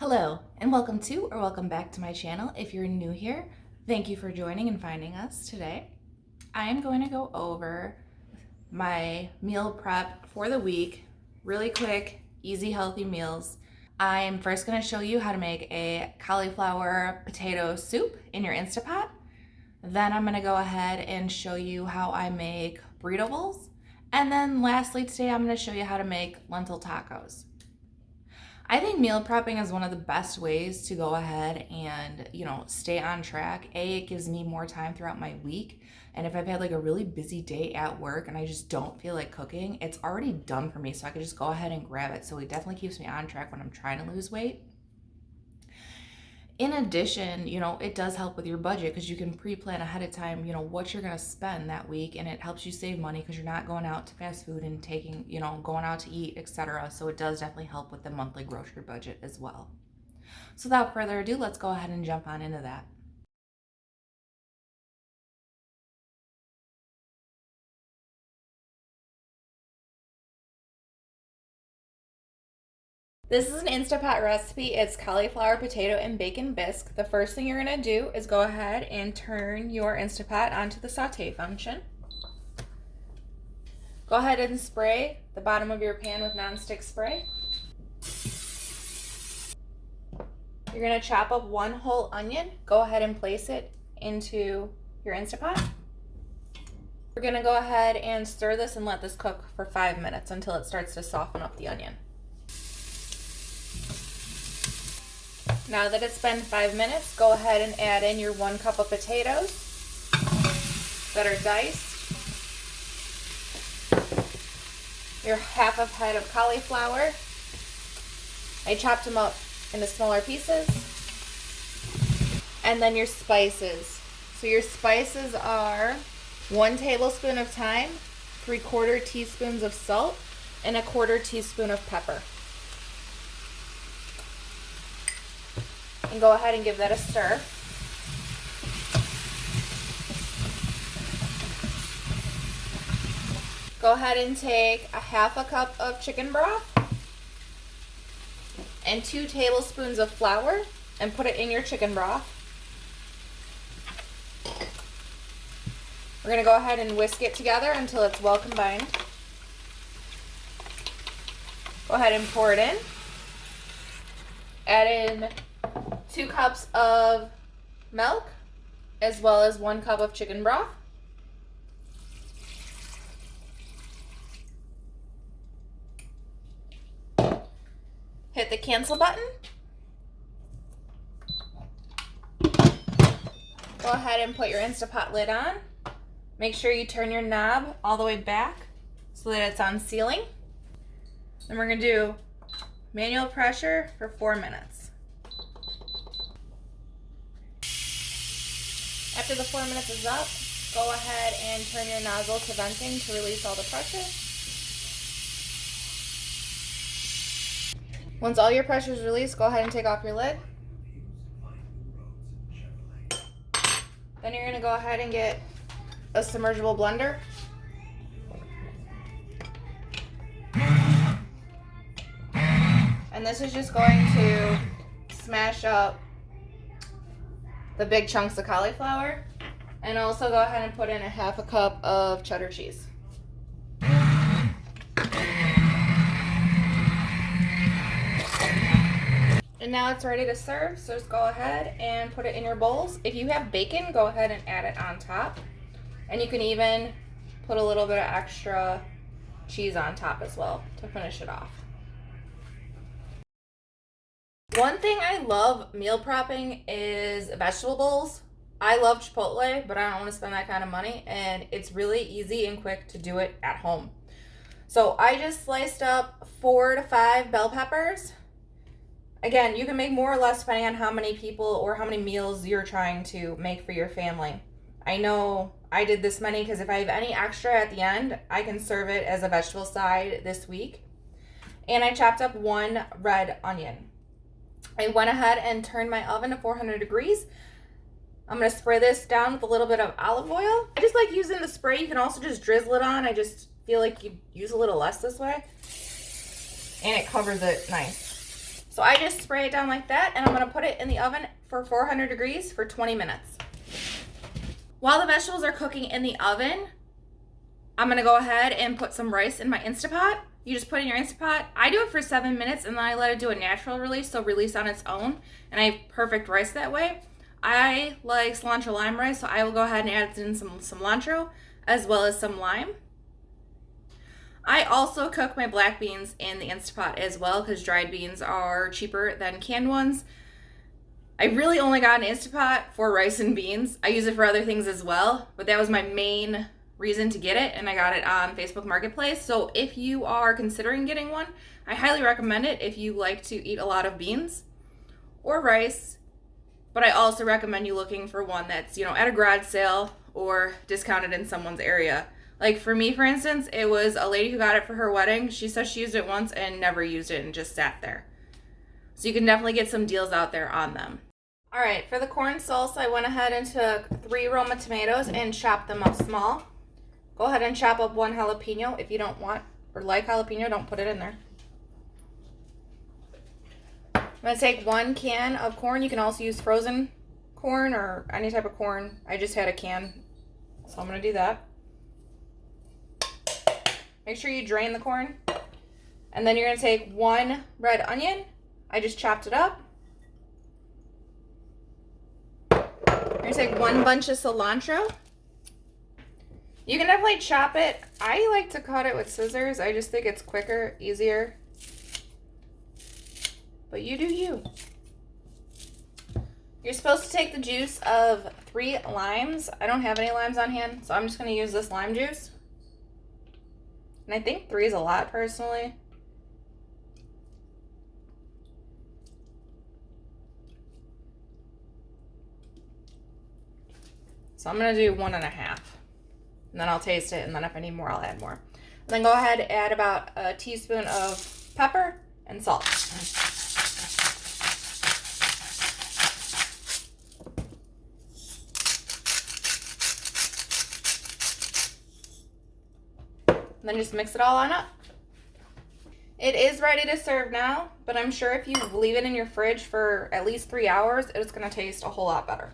Hello, and welcome to or welcome back to my channel. If you're new here, thank you for joining and finding us today. I am going to go over my meal prep for the week, really quick, easy, healthy meals. I'm first going to show you how to make a cauliflower potato soup in your Instapot. Then I'm going to go ahead and show you how I make burrito bowls. And then lastly today, I'm going to show you how to make lentil tacos. I think meal prepping is one of the best ways to go ahead and, stay on track. It gives me more time throughout my week. And if I've had like a really busy day at work and I just don't feel like cooking, it's already done for me. So I can just go ahead and grab it. So it definitely keeps me on track when I'm trying to lose weight. In addition, it does help with your budget because you can pre-plan ahead of time, what you're going to spend that week, and it helps you save money because you're not going out to fast food and taking, going out to eat, etc. So it does definitely help with the monthly grocery budget as well. So without further ado, let's go ahead and jump on into that. This is an Instapot recipe. It's cauliflower, potato, and bacon bisque. The first thing you're going to do is go ahead and turn your Instapot onto the saute function. Go ahead and spray the bottom of your pan with nonstick spray. You're going to chop up one whole onion. Go ahead and place it into your Instapot. We're going to go ahead and stir this and let this cook for 5 minutes until it starts to soften up the onion. Now that it's been 5 minutes, go ahead and add in your 1 cup of potatoes that are diced, your half a head of cauliflower. I chopped them up into smaller pieces. And then your spices. So your spices are 1 tablespoon of thyme, 3/4 teaspoons of salt, and 1/4 teaspoon of pepper. And go ahead and give that a stir. Go ahead and take a half a cup of chicken broth and 2 tablespoons of flour and put it in your chicken broth. We're going to go ahead and whisk it together until it's well combined. Go ahead and pour it in. Add in 2 cups of milk, as well as 1 cup of chicken broth. Hit the cancel button. Go ahead and put your Instapot lid on. Make sure you turn your knob all the way back so that it's on sealing. Then we're going to do manual pressure for 4 minutes. After the 4 minutes is up, go ahead and turn your nozzle to venting to release all the pressure. Once all your pressure is released, go ahead and take off your lid. Then you're going to go ahead and get a submergible blender. And this is just going to smash up the big chunks of cauliflower, and also go ahead and put in a half a cup of cheddar cheese. And now it's ready to serve, so just go ahead and put it in your bowls. If you have bacon, go ahead and add it on top. And you can even put a little bit of extra cheese on top as well to finish it off. One thing I love meal prepping is vegetable bowls. I love Chipotle, but I don't want to spend that kind of money, and it's really easy and quick to do it at home. So I just sliced up 4 to 5 bell peppers. Again, you can make more or less depending on how many people or how many meals you're trying to make for your family. I know I did this many because if I have any extra at the end, I can serve it as a vegetable side this week. And I chopped up 1 red onion. I went ahead and turned my oven to 400 degrees. I'm going to spray this down with a little bit of olive oil. I just like using the spray. You can also just drizzle it on. I just feel like you use a little less this way. And it covers it nice. So I just spray it down like that, and I'm gonna put it in the oven for 400 degrees for 20 minutes. While the vegetables are cooking in the oven, I'm gonna go ahead and put some rice in my Instapot. You just put it in your Instapot. I do it for 7 minutes and then I let it do a natural release, so release on its own. And I have perfect rice that way. I like cilantro lime rice, so I will go ahead and add in some cilantro as well as some lime. I also cook my black beans in the Instapot as well because dried beans are cheaper than canned ones. I really only got an Instapot for rice and beans. I use it for other things as well, but that was my main reason to get it, and I got it on Facebook Marketplace. So if you are considering getting one, I highly recommend it if you like to eat a lot of beans or rice. But I also recommend you looking for one that's, at a garage sale or discounted in someone's area. Like for me, for instance, it was a lady who got it for her wedding. She says she used it once and never used it and just sat there. So you can definitely get some deals out there on them. All right, for the corn salsa, I went ahead and took 3 Roma tomatoes and chopped them up small. Go ahead and chop up 1 jalapeno. If you don't want or like jalapeno, don't put it in there. I'm going to take 1 can of corn. You can also use frozen corn or any type of corn. I just had a can, so I'm going to do that. Make sure you drain the corn. And then you're going to take 1 red onion. I just chopped it up. You're going to take 1 bunch of cilantro. You can definitely chop it. I like to cut it with scissors. I just think it's quicker, easier. But you do you. You're supposed to take the juice of 3 limes. I don't have any limes on hand, so I'm just going to use this lime juice. And I think 3 is a lot, personally. So I'm going to do 1.5. And then I'll taste it, and then if I need more, I'll add more. And then go ahead and add about a teaspoon of pepper and salt. And then just mix it all on up. It is ready to serve now, but I'm sure if you leave it in your fridge for at least 3 hours, it's going to taste a whole lot better.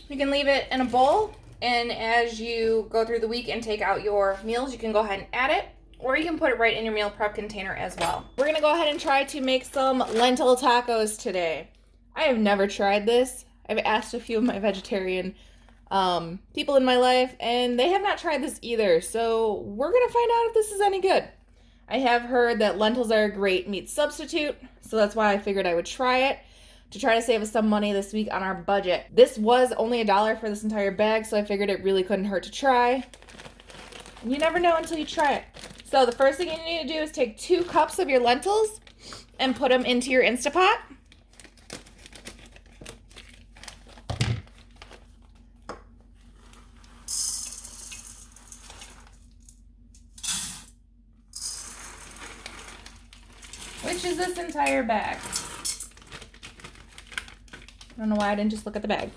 You can leave it in a bowl, and as you go through the week and take out your meals, you can go ahead and add it, or you can put it right in your meal prep container as well. We're going to go ahead and try to make some lentil tacos today. I have never tried this. I've asked a few of my vegetarian people in my life, and they have not tried this either, so we're going to find out if this is any good. I have heard that lentils are a great meat substitute, so that's why I figured I would try it, to try to save us some money this week on our budget. This was only $1 for this entire bag, so I figured it really couldn't hurt to try. And you never know until you try it. So the first thing you need to do is take 2 cups of your lentils and put them into your Instapot. Which is this entire bag. I don't know why I didn't just look at the bag.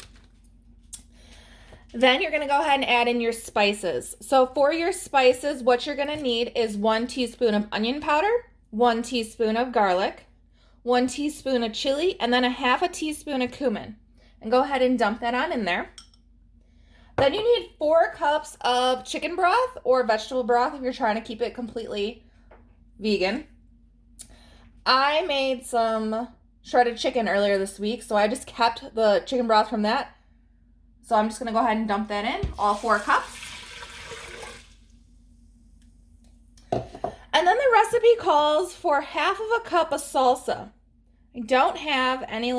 Then you're going to go ahead and add in your spices. So for your spices, what you're going to need is 1 teaspoon of onion powder, 1 teaspoon of garlic, 1 teaspoon of chili, and then 1/2 teaspoon of cumin. And go ahead and dump that on in there. Then you need 4 cups of chicken broth or vegetable broth if you're trying to keep it completely vegan. I made some shredded chicken earlier this week, so I just kept the chicken broth from that. So I'm just going to go ahead and dump that in, all 4 cups. And then the recipe calls for 1/2 cup of salsa. I don't have any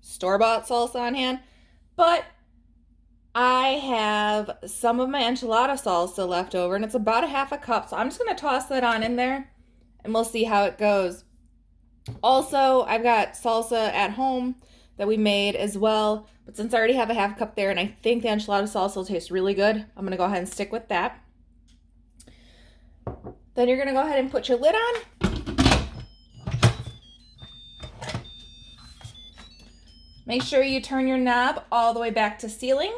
store-bought salsa on hand, but I have some of my enchilada salsa left over, and it's about 1/2 cup. So I'm just going to toss that on in there, and we'll see how it goes. Also, I've got salsa at home that we made as well, but since I already have 1/2 cup there and I think the enchilada salsa will taste really good, I'm going to go ahead and stick with that. Then you're going to go ahead and put your lid on. Make sure you turn your knob all the way back to sealing.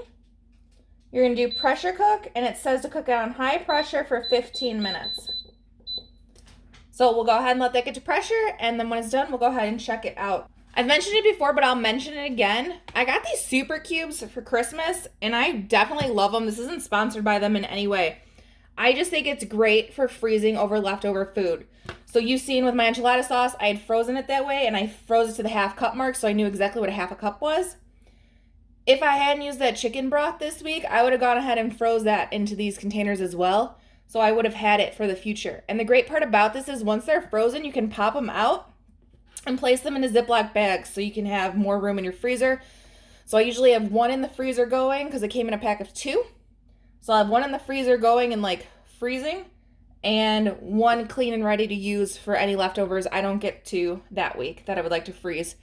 You're gonna do pressure cook, and it says to cook it on high pressure for 15 minutes. So we'll go ahead and let that get to pressure, and then when it's done, we'll go ahead and check it out. I've mentioned it before, but I'll mention it again. I got these super cubes for Christmas, and I definitely love them. This isn't sponsored by them in any way. I just think it's great for freezing over leftover food. So you've seen with my enchilada sauce, I had frozen it that way, and I froze it to the half cup mark, so I knew exactly what a half a cup was. If I hadn't used that chicken broth this week, I would have gone ahead and froze that into these containers as well. So I would have had it for the future. And the great part about this is once they're frozen, you can pop them out and place them in a Ziploc bag so you can have more room in your freezer. So I usually have one in the freezer going because it came in a pack of 2. So I'll have one in the freezer going and like freezing, and one clean and ready to use for any leftovers I don't get to that week that I would like to freeze.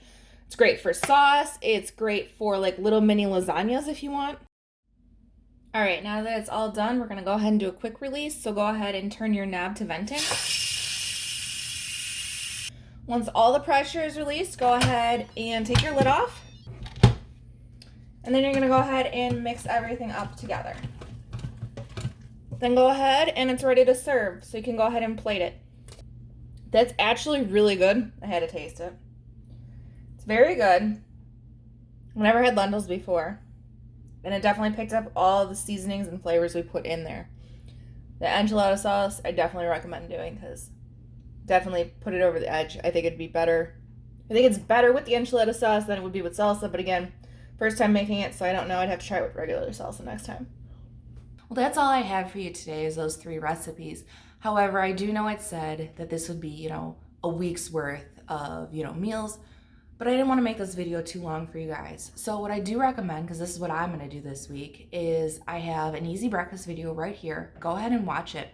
It's great for sauce. It's great for like little mini lasagnas if you want. All right, now that it's all done, we're gonna go ahead and do a quick release. So go ahead and turn your knob to venting. Once all the pressure is released, go ahead and take your lid off. And then you're gonna go ahead and mix everything up together. Then go ahead and it's ready to serve. So you can go ahead and plate it. That's actually really good. I had to taste it. It's very good. I've never had lentils before. And it definitely picked up all the seasonings and flavors we put in there. The enchilada sauce, I definitely recommend doing because definitely put it over the edge. I think it'd be better. I think it's better with the enchilada sauce than it would be with salsa. But again, first time making it, so I don't know. I'd have to try it with regular salsa next time. Well, that's all I have for you today is those 3 recipes. However, I do know it said that this would be, a week's worth of, meals. But I didn't want to make this video too long for you guys. So what I do recommend, because this is what I'm going to do this week, is I have an easy breakfast video right here. Go ahead and watch it.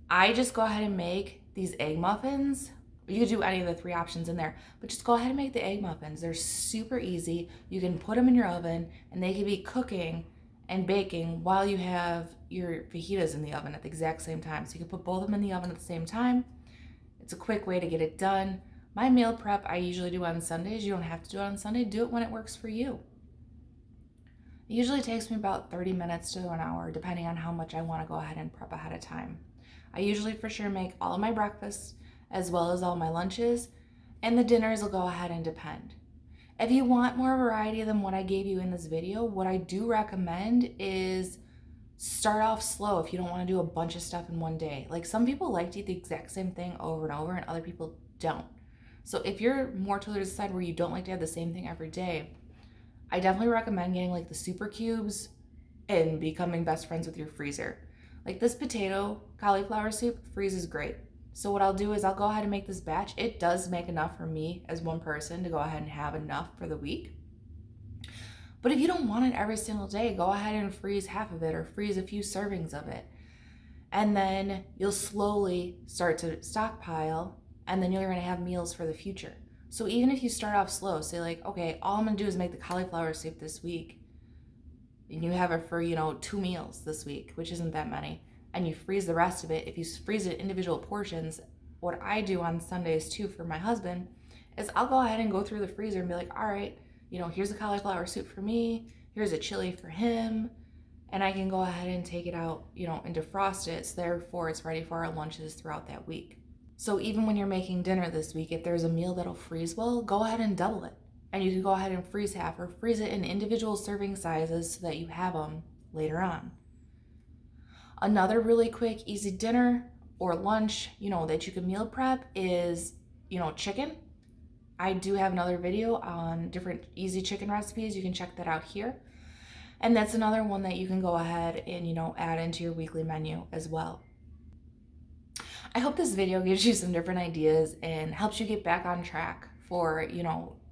I just go ahead and make these egg muffins. You could do any of the 3 options in there, but just go ahead and make the egg muffins. They're super easy. You can put them in your oven, and they can be cooking and baking while you have your fajitas in the oven at the exact same time. So you can put both of them in the oven at the same time. It's a quick way to get it done. My meal prep I usually do on Sundays. You don't have to do it on Sunday. Do it when it works for you. It usually takes me about 30 minutes to an hour, depending on how much I want to go ahead and prep ahead of time. I usually for sure make all of my breakfasts as well as all my lunches, and the dinners will go ahead and depend. If you want more variety than what I gave you in this video, what I do recommend is start off slow if you don't want to do a bunch of stuff in one day. Like some people like to eat the exact same thing over and over, and other people don't. So if you're more to the side where you don't like to have the same thing every day, I definitely recommend getting like the super cubes and becoming best friends with your freezer. Like this potato cauliflower soup freezes great. So what I'll do is I'll go ahead and make this batch. It does make enough for me as one person to go ahead and have enough for the week. But if you don't want it every single day, go ahead and freeze half of it or freeze a few servings of it. And then you'll slowly start to stockpile, and then you're gonna have meals for the future. So even if you start off slow, say like, okay, all I'm gonna do is make the cauliflower soup this week, and you have it for, 2 meals this week, which isn't that many, and you freeze the rest of it. If you freeze it in individual portions, what I do on Sundays too for my husband is I'll go ahead and go through the freezer and be like, all right, here's a cauliflower soup for me, here's a chili for him, and I can go ahead and take it out, and defrost it, so therefore it's ready for our lunches throughout that week. So even when you're making dinner this week, if there's a meal that'll freeze well, go ahead and double it. And you can go ahead and freeze half or freeze it in individual serving sizes so that you have them later on. Another really quick, easy dinner or lunch, that you can meal prep is, chicken. I do have another video on different easy chicken recipes. You can check that out here. And that's another one that you can go ahead and, add into your weekly menu as well. I hope this video gives you some different ideas and helps you get back on track for,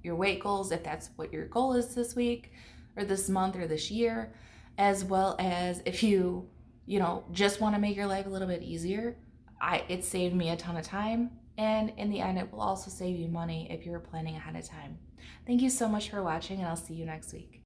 your weight goals, if that's what your goal is this week or this month or this year, as well as if you, just want to make your life a little bit easier. It saved me a ton of time, and in the end, it will also save you money if you're planning ahead of time. Thank you so much for watching, and I'll see you next week.